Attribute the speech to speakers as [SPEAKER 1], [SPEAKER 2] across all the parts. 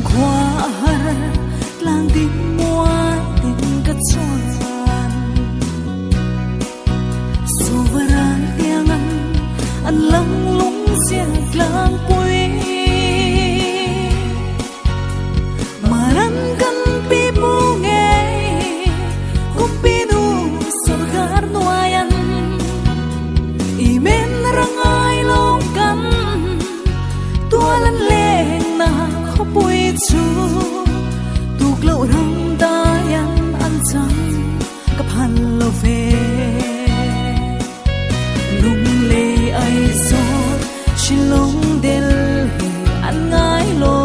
[SPEAKER 1] khoa har lang tin mua tin cất chuan suvaran tiếng ăn lăng lung xiên lang pui maran kan pi bu nghe kum pi nu sorgar nuayan imen rangai long kan tualan leng na khopui chu tuk lo rang dayan an chang kaphan lo ve lung le ai so chilong del an ngai lo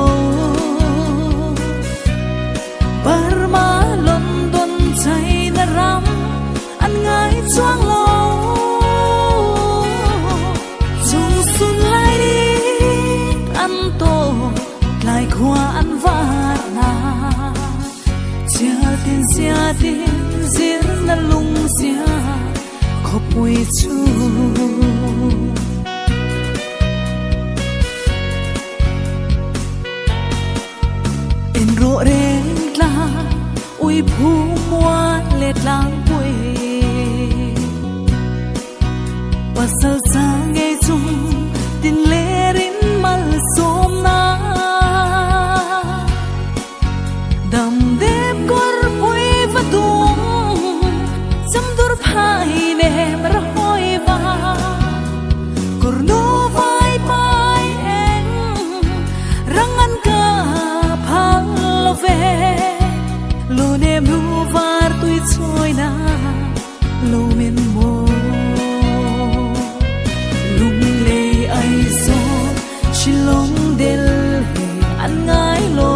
[SPEAKER 1] Burma London chai na ram an ngai chuang lo chung sun lai đi an to lai khoa an var na chia tin zir na lung sia khopui chu in ro re la ui phu mua let lang pui pasal sang ge chung tin le rin mal som na dam dep kor pui vatum cham dur phai ne mar hoi va kor no vai pai eng rangan ka phal lo ve lo nem nu var tui choi na lo men mo lung le ai so chilong del an ngai lo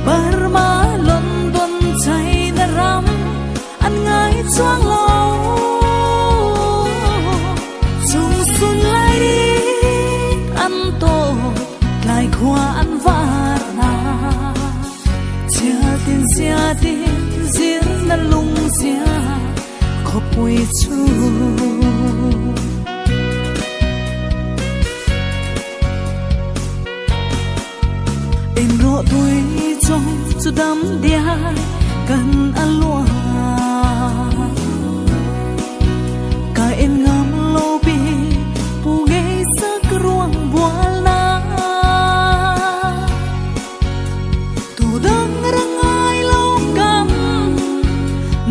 [SPEAKER 1] Burma London chai na ram an ngai chuang lo chung sun lai đi an to lai khoa an var na chia tin zir na lung sia khopui chu em ro tuổi trong chu đam dia kan alua ka en ngam lo bi pu nge sak ruang bual na tu dang rangai lo kam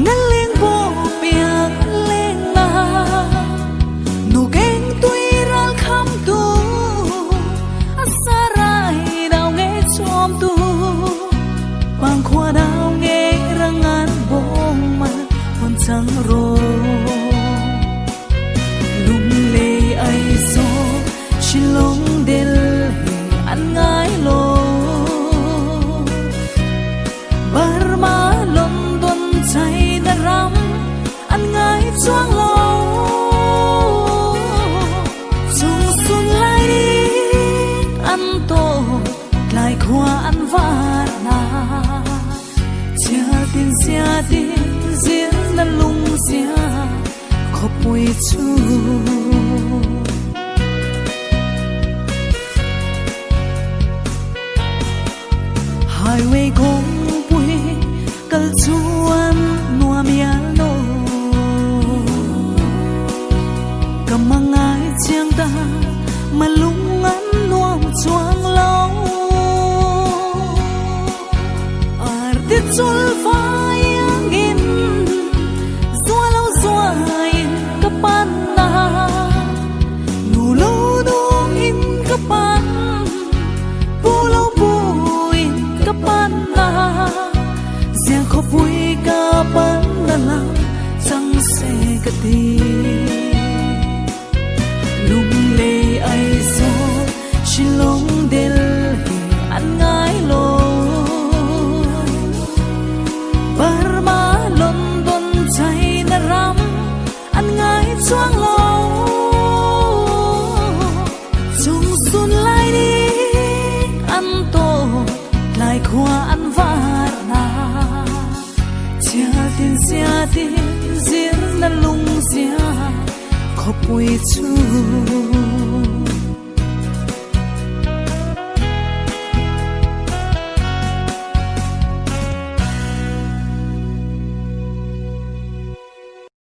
[SPEAKER 1] ngal leng bo pia leng na nu geng tui ral kham tu asarai dao nge chom tu bang khoa dao nge rangan bong ma hon chang ro lung le ai so chilong del an ngai lo Burma London chai na ram an ngai chuang lo chung sun lai đi an to lai khoa an var na chia tin zir na lung sia khopui chu highway gong pui kal chuan nuam yal no kamangai chiang ta malung an nuam chuang lo arte chul vai angin zualo zuain kapan na nu lo dong in kapan pulo puin kapan na ziang khopui kapan na lang chang se ka ti lung le ai so chilong del an ngai lo Burma London chai na ram an ngai chuang lo chung sun lai đi an to lai khoa an var na chia tin zir na lung sia khopui chu